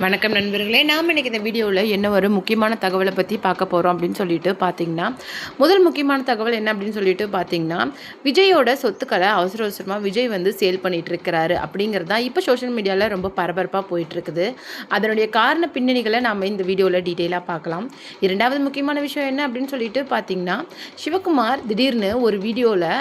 வணக்கம் நண்பர்களே, நாம் இன்றைக்கி இந்த வீடியோவில் என்ன ஒரு முக்கியமான தகவலை பற்றி பார்க்க போகிறோம் அப்படின்னு சொல்லிட்டு பார்த்தீங்கன்னா, முதல் முக்கியமான தகவல் என்ன அப்படின்னு சொல்லிட்டு பார்த்தீங்கன்னா, விஜயோட சொத்துக்களை அவசரமாக விஜய் வந்து சேல் பண்ணிகிட்டு இருக்கிறாரு அப்படிங்கிறது தான் இப்போ சோஷியல் மீடியாவில் ரொம்ப பரபரப்பாக போயிட்டுருக்குது. அதனுடைய காரண பின்னணிகளை நாம் இந்த வீடியோவில் டீட்டெயிலாக பார்க்கலாம். இரண்டாவது முக்கியமான விஷயம் என்ன அப்படின்னு சொல்லிட்டு பார்த்தீங்கன்னா, சிவகுமார் திடீர்னு ஒரு வீடியோவில்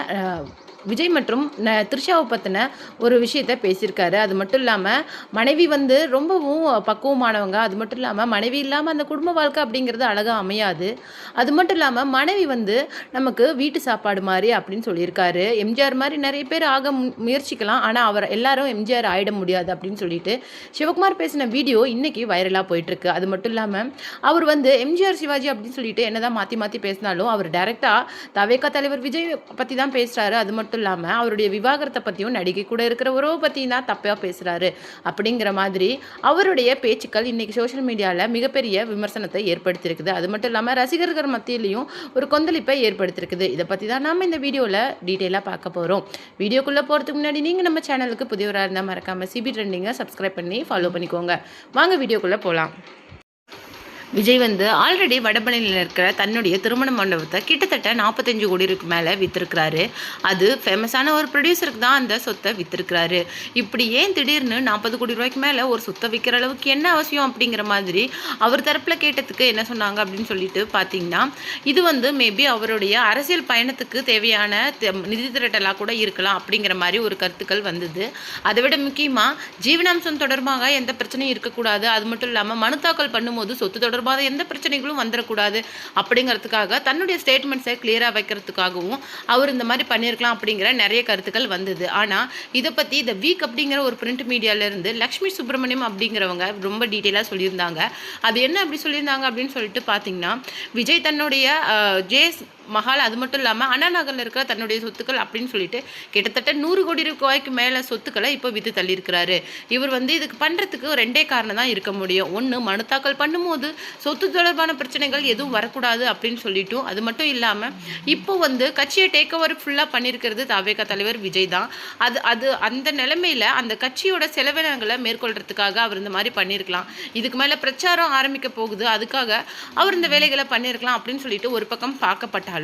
விஜய் மற்றும் த்ரிஷாவை பற்றின ஒரு விஷயத்த பேசியிருக்காரு. அது மட்டும் இல்லாமல் மனைவி வந்து ரொம்பவும் பக்குவமானவங்க. அது மட்டும் இல்லாமல் மனைவி இல்லாமல் அந்த குடும்ப வாழ்க்கை அப்படிங்கிறது அழகாக அமையாது. அது மட்டும் இல்லாமல் மனைவி வந்து நமக்கு வீட்டு சாப்பாடு மாதிரி அப்படின்னு சொல்லியிருக்காரு. எம்ஜிஆர் மாதிரி நிறைய பேர் ஆக முயற்சிக்கலாம், ஆனால் அவர் எல்லாரும் எம்ஜிஆர் ஆகிட முடியாது அப்படின்னு சொல்லிட்டு சிவகுமார் பேசின வீடியோ இன்றைக்கி வைரலாக போயிட்டுருக்கு. அது மட்டும் இல்லாமல் அவர் வந்து எம்ஜிஆர் சிவாஜி அப்படின்னு சொல்லிட்டு என்னதான் மாற்றி மாற்றி பேசினாலும் அவர் டைரெக்டாக தவேகா தலைவர் விஜய் பற்றி தான் பேசுகிறாரு. அது மட்டும் இல்லாமல் அவருடைய விவாகரத்தை பற்றியும் நடிகை கூட இருக்கிற உறவை பற்றியும் தான் தப்பாக பேசுகிறாரு அப்படிங்கிற மாதிரி அவருடைய பேச்சுக்கள் இன்றைக்கி சோஷியல் மீடியாவில் மிகப்பெரிய விமர்சனத்தை ஏற்படுத்தியிருக்குது. அது மட்டும் இல்லாமல் ரசிகர்கள் மத்தியிலையும் ஒரு கொந்தளிப்பை ஏற்படுத்தியிருக்குது. இதை பற்றி தான் நம்ம இந்த வீடியோவில் டீட்டெயிலாக பார்க்க போகிறோம். வீடியோக்குள்ளே போகிறதுக்கு முன்னாடி நீங்கள் நம்ம சேனலுக்கு புதியவராக இருந்தால் மறக்காமல் சிபி ட்ரெண்டிங்கை சப்ஸ்கிரைப் பண்ணி ஃபாலோ பண்ணிக்கோங்க. வாங்க வீடியோக்குள்ளே போகலாம். விஜய் வந்து ஆல்ரெடி வடபழனியில் இருக்கிற தன்னுடைய திருமண மண்டபத்தை கிட்டத்தட்ட 45 கோடிக்கு மேலே விற்றுருக்கிறாரு. அது ஃபேமஸான ஒரு ப்ரொடியூசருக்கு தான் அந்த சொத்தை விற்றுருக்கிறாரு. இப்படி ஏன் திடீர்னு 40 கோடி ரூபாய்க்கு மேலே ஒரு சொத்தை விற்கிற அளவுக்கு என்ன அவசியம் அப்படிங்கிற மாதிரி அவர் தரப்பில் கேட்டதுக்கு என்ன சொன்னாங்க அப்படின்னு சொல்லிட்டு பார்த்தீங்கன்னா, இது வந்து மேபி அவருடைய அரசியல் பயணத்துக்கு தேவையான நிதி திரட்டலாக கூட இருக்கலாம் அப்படிங்கிற மாதிரி ஒரு கருத்துக்கள் வந்தது. அதை விட முக்கியமாக ஜீவனாம்சம் தொடர்பாக எந்த பிரச்சனையும் இருக்கக்கூடாது. அது மட்டும் இல்லாமல் மனு தாக்கல் பண்ணும்போது சொத்து தொடர்பாக எந்த பிரச்சனைகளும் வந்துடக்கூடாது அப்படிங்கிறதுக்காக தன்னுடைய ஸ்டேட்மெண்ட்ஸை கிளியராக வைக்கிறதுக்காகவும் அவர் இந்த மாதிரி பண்ணியிருக்கலாம் அப்படிங்கிற நிறைய கருத்துக்கள் வந்தது. ஆனால் இதை பற்றி த வீக் அப்படிங்கிற ஒரு பிரிண்ட் மீடியாவிலேருந்து லக்ஷ்மி சுப்பிரமணியம் அப்படிங்கிறவங்க ரொம்ப டீட்டெயிலாக சொல்லியிருந்தாங்க. அது என்ன அப்படி சொல்லியிருந்தாங்க அப்படின்னு சொல்லிட்டு பார்த்தீங்கன்னா, விஜய் தன்னுடைய ஜேஎஸ் மஹால் அது மட்டும் இல்லாமல் அண்ணா நகரில் இருக்கிற தன்னுடைய சொத்துக்கள் அப்படின்னு சொல்லிட்டு கிட்டத்தட்ட 100 கோடி ரூபாய்க்கு மேலே சொத்துக்களை இப்போ விற்று தள்ளியிருக்கிறாரு. இவர் வந்து இதுக்கு பண்ணுறதுக்கு ரெண்டே காரணம் தான் இருக்க முடியும். ஒன்று, மனு தாக்கல் பண்ணும்போது சொத்து தொடர்பான பிரச்சனைகள் எதுவும் வரக்கூடாது அப்படின்னு சொல்லிட்டும், அது மட்டும் இல்லாமல் இப்போ வந்து கட்சியை டேக் ஓவர் ஃபுல்லாக பண்ணியிருக்கிறது தவேகா தலைவர் விஜய் தான். அது அந்த நிலைமையில் அந்த கட்சியோட செலவினங்களை மேற்கொள்கிறதுக்காக அவர் இந்த மாதிரி பண்ணியிருக்கலாம். இதுக்கு மேலே பிரச்சாரம் ஆரம்பிக்க போகுது, அதுக்காக அவர் இந்த வேலைகளை பண்ணியிருக்கலாம் அப்படின்னு சொல்லிட்டு ஒரு பக்கம் பார்க்கப்பட்டாலும்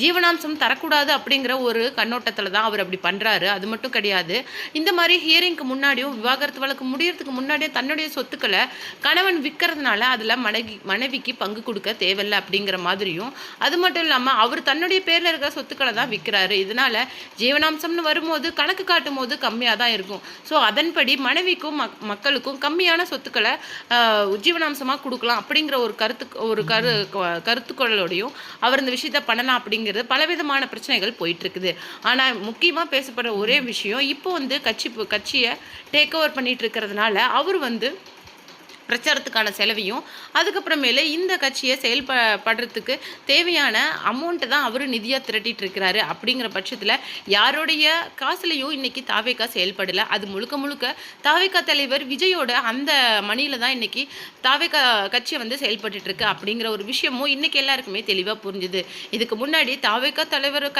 ஜீவனாம்சம் தரக்கூடாது அப்படிங்கிற ஒரு கண்ணோட்டத்தில் தான் அவர் அப்படி பண்ணுறாரு. அது மட்டும் கிடையாது, இந்த மாதிரி ஹியரிங்க்கு முன்னாடியும் விவாகரத்து வழக்கு முடியறதுக்கு முன்னாடியும் தன்னுடைய சொத்துக்களை கணவன் விற்கிறதுனால அதில் மனைவிக்கு பங்கு கொடுக்க தேவையில்லை அப்படிங்கிற மாதிரியும், அது மட்டும் இல்லாமல் அவர் தன்னுடைய பேரில் இருக்கிற சொத்துக்களை தான் விற்கிறாரு. இதனால் ஜீவனாம்சம்னு வரும்போது கணக்கு காட்டும் போது கம்மியாக தான் இருக்கும். ஸோ அதன்படி மனைவிக்கும் மக்களுக்கும் கம்மியான சொத்துக்களை ஜீவனாம்சமாக கொடுக்கலாம் அப்படிங்கிற ஒரு கருத்துக்களோடையும் அவர் இந்த விஷயத்தை பண்ணலாம் அப்படிங்கிறது பலவிதமான பிரச்சனைகள் போயிட்டுருக்குது. ஆனால் முக்கியமாக பேசப்படுற ஒரே விஷயம், இப்போ வந்து கட்சியை டேக் ஓவர் பண்ணிட்டு இருக்கிறதுனால அவர் வந்து பிரச்சாரத்துக்கான செலவையும் அதுக்கப்புறமேலே இந்த கட்சியை செயல்படுறதுக்கு தேவையான அமௌண்ட்டை தான் அவர் நிதியாக திரட்டிட்டு இருக்கிறாரு. அப்படிங்கிற பட்சத்தில் யாருடைய காசுலையும் இன்றைக்கி தாவேகா செயல்படலை. அது முழுக்க தாவேகா தலைவர் விஜயோட அந்த மணியில் தான் இன்றைக்கி தாவேகா கட்சியை வந்து செயல்பட்டு இருக்கு அப்படிங்கிற ஒரு விஷயமும் இன்றைக்கி எல்லாருக்குமே தெளிவாக புரிஞ்சுது. இதுக்கு முன்னாடி தாவேகா தலைவர்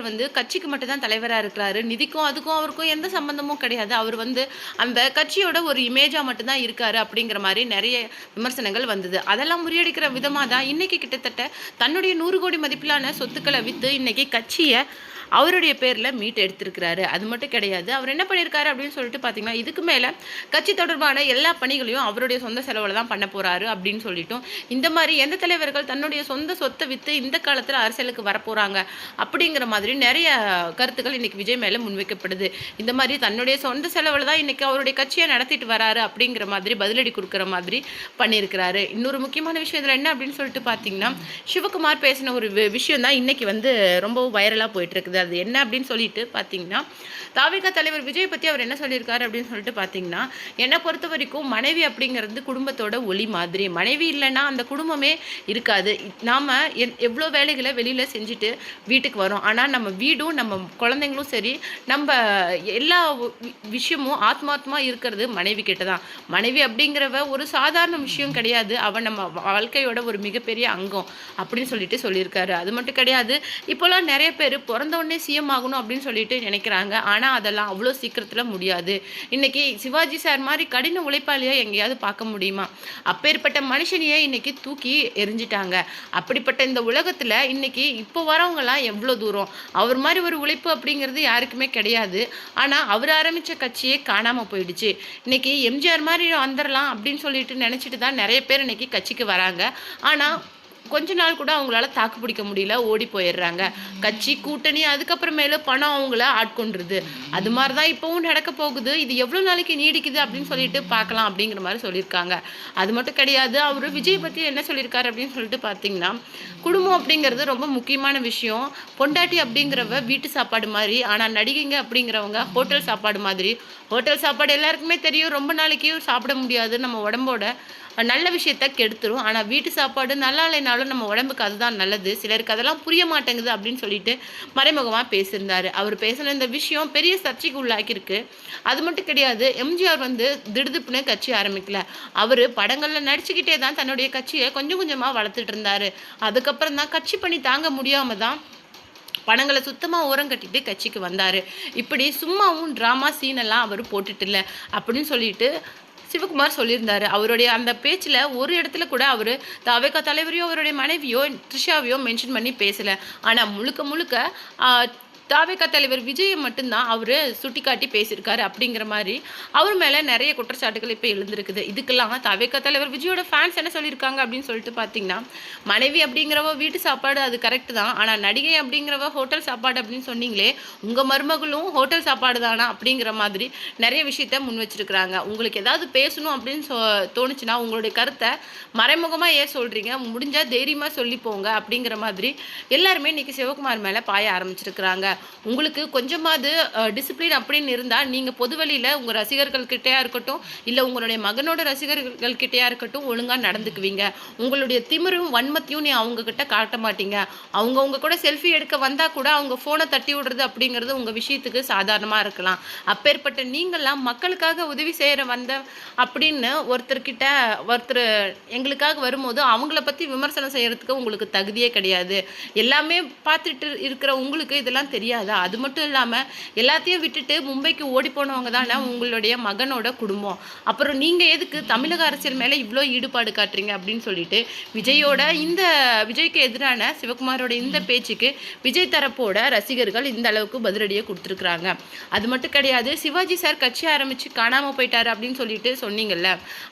வந்து கட்சிக்கு மட்டும்தான் தலைவராக இருக்கிறாரு. நிதிக்கும் அதுக்கும் அவருக்கும் எந்த சம்பந்தமும் கிடையாது. அவர் வந்து அந்த கட்சியோட ஒரு இமேஜாக மட்டும்தான் இருக்காரு அப்படிங்கிற மாதிரி நிறைய விமர்சனங்கள் வந்தது. அதெல்லாம் முறியடிக்கிற விதமாக தான் இன்றைக்கி கிட்டத்தட்ட தன்னுடைய 100 கோடி மதிப்பிலான சொத்துக்களை விற்று இன்றைக்கி கட்சியை அவருடைய பேரில் மீட் எடுத்திருக்கிறாரு. அது மட்டும் கிடையாது, அவர் என்ன பண்ணியிருக்காரு அப்படின்னு சொல்லிட்டு பார்த்தீங்கன்னா, இதுக்கு மேலே கட்சி தொடர்பான எல்லா பணிகளையும் அவருடைய சொந்த செலவில் தான் பண்ண போகிறாரு அப்படின்னு சொல்லிட்டும், இந்த மாதிரி எந்த தலைவர்கள் தன்னுடைய சொந்த சொத்தை விற்று இந்த காலத்தில் அரசியலுக்கு வரப்போகிறாங்க அப்படிங்கிற மாதிரி நிறைய கருத்துக்கள் இன்றைக்கி விஜய் மேலே முன்வைக்கப்படுது. இந்த மாதிரி தன்னுடைய சொந்த செலவில் தான் இன்றைக்கி அவருடைய கட்சியை நடத்திட்டு வராரு அப்படிங்கிற மாதிரி பதிலடி கொடுக்குற மாதிரி பண்ணியிருக்கிறாரு. இன்னொரு முக்கியமான விஷயம் இதில் என்ன அப்படின்னு சொல்லிட்டு பார்த்தீங்கன்னா, சிவகுமார் பேசின ஒரு விஷயம் தான் இன்றைக்கி வந்து ரொம்ப வைரலாக போயிட்டுருக்குது. அது என்ன அப்படின்னு சொல்லிட்டு பார்த்தீங்கன்னா, தாவேகா தலைவர் விஜய் பற்றி அவர் என்ன சொல்லியிருக்காரு அப்படின்னு சொல்லிட்டு பார்த்தீங்கன்னா, என்னை பொறுத்த வரைக்கும் மனைவி அப்படிங்கிறது குடும்பத்தோட ஒளி மாதிரி. மனைவி இல்லைன்னா அந்த குடும்பமே இருக்காது. நாம் எவ்வளோ வேலைகளை வெளியில் செஞ்சுட்டு வீட்டுக்கு வரோம், ஆனால் நம்ம வீடும் நம்ம குழந்தைங்களும் சரி, நம்ம எல்லா விஷயமும் ஆத்மாத்மா இருக்கிறது மனைவி கிட்ட தான். மனைவி அப்படிங்கிறவ ஒரு சாதாரண விஷயம் கிடையாது, அவன் நம்ம வாழ்க்கையோட ஒரு மிகப்பெரிய அங்கம் அப்படின்னு சொல்லிட்டு சொல்லியிருக்காரு. அது மட்டும் கிடையாது, இப்போலாம் நிறைய பேர் பிறந்தவொடனே உடனே சிஎம் ஆகணும் அப்படின்னு சொல்லிட்டு நினைக்கிறாங்க. ஆனால் அதெல்லாம் அவ்வளோ சீக்கிரத்தில் முடியாது. இன்னைக்கு சிவாஜி சார் மாதிரி கடின உழைப்பாளியை எங்கேயாவது பார்க்க முடியுமா? அப்பேற்பட்ட மனுஷனையே இன்னைக்கு தூக்கி எரிஞ்சிட்டாங்க. அப்படிப்பட்ட இந்த உலகத்தில் இன்னைக்கு இப்போ வரவங்கலாம் எவ்வளோ தூரம் அவர் மாதிரி ஒரு உழைப்பு அப்படிங்கிறது யாருக்குமே கிடையாது. ஆனால் அவர் ஆரம்பித்த கட்சியே காணாமல் போயிடுச்சு. இன்னைக்கு எம்ஜிஆர் மாதிரி வந்துடலாம் அப்படின்னு சொல்லிட்டு நினச்சிட்டு தான் நிறைய பேர் இன்னைக்கு கட்சிக்கு வராங்க. ஆனால் கொஞ்ச நாள் கூட அவங்களால தாக்கு பிடிக்க முடியல, ஓடி போயிடுறாங்க. கட்சி கூட்டணி அதுக்கப்புறமேல பணம் அவங்கள ஆட்கொண்டுருது. அது மாதிரி தான் இப்போவும் நடக்க போகுது. இது எவ்வளோ நாளைக்கு நீடிக்குது அப்படின்னு சொல்லிட்டு பார்க்கலாம் அப்படிங்கிற மாதிரி சொல்லியிருக்காங்க. அது மட்டும் கிடையாது, அவர் விஜய் பற்றி என்ன சொல்லியிருக்காரு அப்படின்னு சொல்லிட்டு பார்த்தீங்கன்னா, குடும்பம் அப்படிங்கிறது ரொம்ப முக்கியமான விஷயம். பொண்டாட்டி அப்படிங்கிறவ வீட்டு சாப்பாடு மாதிரி, ஆனால் நடிகைங்க அப்படிங்கிறவங்க ஹோட்டல் சாப்பாடு மாதிரி. ஹோட்டல் சாப்பாடு எல்லாருக்குமே தெரியும், ரொம்ப நாளைக்கு சாப்பிட முடியாது, நம்ம உடம்போட நல்ல விஷயத்த கெடுத்துரும். ஆனால் வீட்டு சாப்பாடு நல்லா இல்லைனாலும் நம்ம உடம்புக்கு அதுதான் நல்லது. சிலருக்கு அதெல்லாம் புரிய மாட்டேங்குது அப்படின்னு சொல்லிட்டு மறைமுகமாக பேசியிருந்தாரு. அவர் பேசின இந்த விஷயம் பெரிய சர்ச்சைக்கு உள்ளாக்கியிருக்கு. அது மட்டும் கிடையாது, எம்ஜிஆர் திடுதிப்புன்னு கட்சி ஆரம்பிக்கல. அவர் படங்களில் நடிச்சுக்கிட்டே தான் தன்னுடைய கட்சியை கொஞ்சம் கொஞ்சமாக வளர்த்துட்டு இருந்தார். அதுக்கப்புறம் தான் கட்சி பணி தாங்க முடியாமல் தான் பணங்களை சுத்தமாக ஓரம் கட்டிட்டு கட்சிக்கு வந்தார். இப்படி சும்மாவும் ட்ராமா சீனெல்லாம் அவர் போட்டுட்டு இல்லை அப்படின்னு சொல்லிட்டு சிவகுமார் சொல்லியிருந்தாரு. அவருடைய அந்த பேச்சில் ஒரு இடத்துல கூட அவர் தவேகா தலைவரையோ அவருடைய மனைவியோ த்ரிஷாவையோ மென்ஷன் பண்ணி பேசலை. ஆனால் முழுக்க முழுக்க தாவேகா தலைவர் விஜயை மட்டும்தான் அவர் சுட்டி காட்டி பேசியிருக்காரு அப்படிங்கிற மாதிரி அவர் மேலே நிறைய குற்றச்சாட்டுகள் இப்போ எழுந்திருக்குது. இதுக்கெல்லாம் தாவேகா தலைவர் விஜயோட ஃபேன்ஸ் என்ன சொல்லியிருக்காங்க அப்படின்னு சொல்லிட்டு பார்த்தீங்கன்னா, மனைவி அப்படிங்கிறவ வீட்டு சாப்பாடு அது கரெக்டு தான், ஆனால் நடிகை அப்படிங்கிறவ ஹோட்டல் சாப்பாடு அப்படின்னு சொன்னீங்களே, உங்கள் மருமகளும் ஹோட்டல் சாப்பாடு தானா அப்படிங்கிற மாதிரி நிறைய விஷயத்த முன் வச்சிருக்கிறாங்க. உங்களுக்கு ஏதாவது பேசணும் அப்படின்னு தோணுச்சுன்னா உங்களுடைய கருத்தை மறைமுகமாக ஏன் சொல்கிறீங்க, முடிஞ்சால் தைரியமாக சொல்லி போங்க அப்படிங்கிற மாதிரி எல்லாருமே இன்றைக்கி சிவகுமார் மேலே பாய ஆரம்பிச்சிருக்கிறாங்க. உங்களுக்கு கொஞ்சமாவது டிசிப்ளின் அப்படின்னு இருந்தால் நீங்கள் பொது வழியில் உங்கள் ரசிகர்கள்கிட்டையா இருக்கட்டும், இல்லை உங்களுடைய மகனோட ரசிகர்கள்கிட்டையா இருக்கட்டும் ஒழுங்காக நடந்துக்குவீங்க. உங்களுடைய திமிரும் வன்மத்தையும் நீ அவங்கக்கிட்ட காட்ட மாட்டீங்க. அவங்க கூட செல்ஃபி எடுக்க வந்தால் கூட அவங்க ஃபோனை தட்டி விடுறது அப்படிங்கிறது உங்கள் விஷயத்துக்கு சாதாரணமாக இருக்கலாம். அப்பேற்பட்ட நீங்கள்லாம் மக்களுக்காக உதவி செய்கிற அப்படின்னு ஒருத்தர் எங்களுக்காக வரும்போது அவங்கள பற்றி விமர்சனம் செய்கிறதுக்கு உங்களுக்கு தகுதியே கிடையாது. எல்லாமே பார்த்துட்டு இருக்கிற உங்களுக்கு இதெல்லாம் தெரியாதா? அது மட்டும் இல்லாமல் எல்லாத்தையும் விட்டுட்டு மும்பைக்கு ஓடி போனவங்க தானே உங்களுடைய மகனோட குடும்பம். அப்புறம் நீங்கள் எதுக்கு தமிழக அரசியல் மேலே இவ்வளோ ஈடுபாடு காட்டுறீங்க அப்படின்னு சொல்லிட்டு விஜய்க்கு எதிரான சிவகுமாரோட இந்த பேச்சுக்கு விஜய் தரப்போட ரசிகர்கள் இந்த அளவுக்கு பதிலடியை கொடுத்துருக்குறாங்க. அது மட்டும் கிடையாது, சிவாஜி சார் கட்சி ஆரம்பித்து காணாமல் போயிட்டார் அப்படின்னு சொல்லிட்டு சொன்னீங்கல்ல,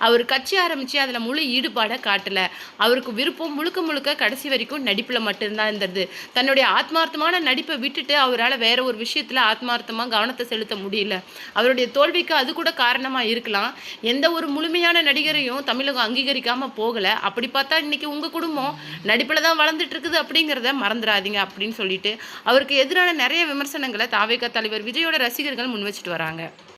அவர் கட்சி ஆரம்பித்து அதில் முழு ஈடுபாடை காட்டலை. அவருக்கு விருப்பம் முழுக்க கடைசி வரைக்கும் நடிப்பில் மட்டும்தான் இருந்தது. தன்னுடைய ஆத்மார்த்தமான நடிப்பை விட்டுட்டு அவரால் வேற ஒரு விஷயத்தில் ஆத்மார்த்தமாக கவனத்தை செலுத்த முடியல. அவருடைய தோல்விக்கு அது கூட காரணமாக இருக்கலாம். எந்த ஒரு முழுமையான நடிகரையும் தமிழகம் அங்கீகரிக்காமல் போகலை. அப்படி பார்த்தா இன்னைக்கு உங்கள் குடும்பம் நடிப்பில் தான் வளர்ந்துட்டு இருக்குது அப்படிங்கிறத மறந்துடாதீங்க அப்படின்னு சொல்லிட்டு அவருக்கு எதிரான நிறைய விமர்சனங்களை தாவேகா தலைவர் விஜயோட ரசிகர்கள் முன் வச்சுட்டு வராங்க.